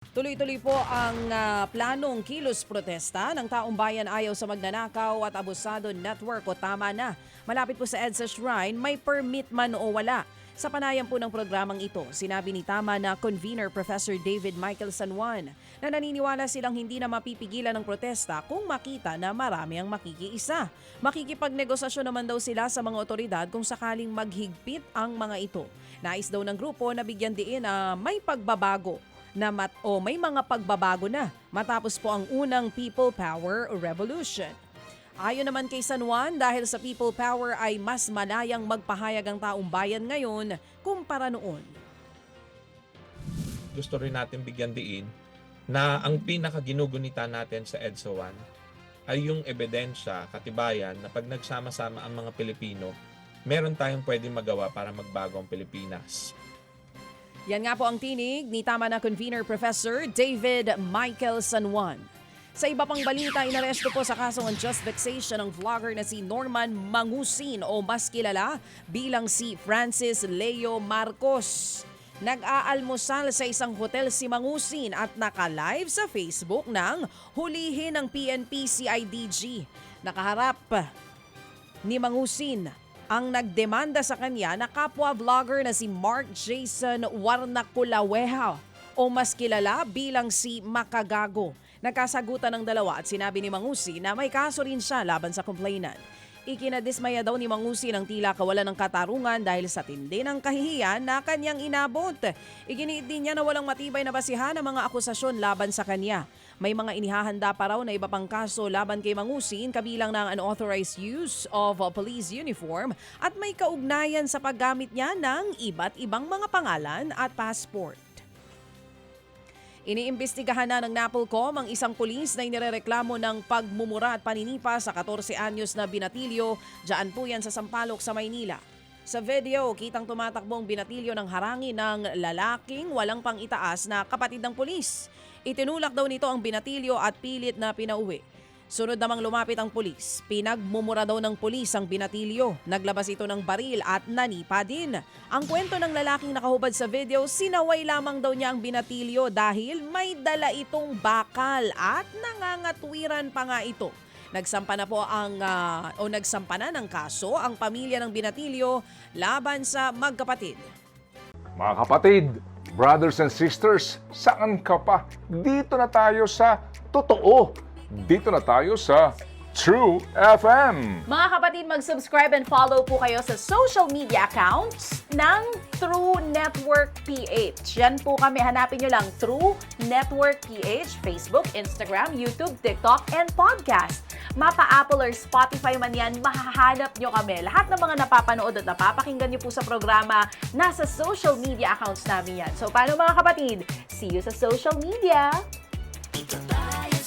Tuloy-tuloy po ang planong kilos protesta ng taong bayan ayaw sa magnanakaw at abusado network o tama na. Malapit po sa EDSA Shrine, may permit man o wala. Sa panayam po ng programang ito, sinabi ni Tama na convener Professor David Michael San Juan na naniniwala silang hindi na mapipigilan ng protesta kung makita na marami ang makikiisa. Makikipagnegosasyon naman daw sila sa mga otoridad kung sakaling maghigpit ang mga ito. Nais daw ng grupo na bigyan diin na may pagbabago may mga pagbabago na matapos po ang unang People Power Revolution. Ayon naman kay San Juan, dahil sa People Power ay mas malayang magpahayag ang taong bayan ngayon kumpara noon. Gusto rin natin bigyan diin na ang pinakaginugunita natin sa EDSA 1 ay yung ebidensya, katibayan na pag nagsama-sama ang mga Pilipino, meron tayong pwedeng magawa para magbago ang Pilipinas. Yan nga po ang tinig ni Tama na convener Professor David Michael San Juan. Sa iba pang balita, inaresto po sa kasong unjust vexation ang vlogger na si Norman Mangusin o mas kilala bilang si Francis Leo Marcos. Nag-aalmusal sa isang hotel si Mangusin at naka-live sa Facebook ng hulihin ng PNP CIDG. Nakaharap ni Mangusin ang nagdemanda sa kanya na kapwa-vlogger na si Mark Jason Warnaculaweha o mas kilala bilang si Makagago. Nagkasagutan ng dalawa at sinabi ni Mangusin na may kaso rin siya laban sa complainant. Ikinadismaya daw ni Mangusin ang tila kawalan ng katarungan dahil sa tindi ng kahihiyan na kanyang inabot. Iginiit din niya na walang matibay na basihan ang mga akusasyon laban sa kanya. May mga inihahanda pa raw na iba pang kaso laban kay Mangusin kabilang ng unauthorized use of a police uniform at may kaugnayan sa paggamit niya ng iba't ibang mga pangalan at passport. Iniimbestigahan na ng NAPOLCOM ang isang pulis na inirereklamo ng pagmumura at paninipa sa 14 anyos na binatilyo. Diyan po yan sa Sampaloc sa Maynila. Sa video, kitang tumatakbong binatilyo ng harangin ng lalaking walang pang-itaas na kapatid ng pulis. Itinulak daw nito ang binatilyo at pilit na pinauwi. Sunod namang lumapit ang pulis. Pinagmumura daw ng pulis ang binatilyo. Naglabas ito ng baril at nanipa din. Ang kwento ng lalaking nakahubad sa video, sinaway lamang daw niya ang binatilyo dahil may dala itong bakal at nangangatwiran pa nga ito. Nagsampa na ng kaso ang pamilya ng binatilyo laban sa magkapatid. Mga kapatid, brothers and sisters, saan ka pa? Dito na tayo sa Totoo. Dito na tayo sa True FM. Mga kapatid, mag-subscribe and follow po kayo sa social media accounts ng True Network PH. Yan po kami, hanapin nyo lang True Network PH, Facebook, Instagram, YouTube, TikTok, and podcast. Mapa Apple or Spotify man yan, mahahanap nyo kami. Lahat ng mga napapanood at napapakinggan nyo po sa programa, nasa social media accounts namin yan. So paano mga kapatid? See you sa social media! Dito tayo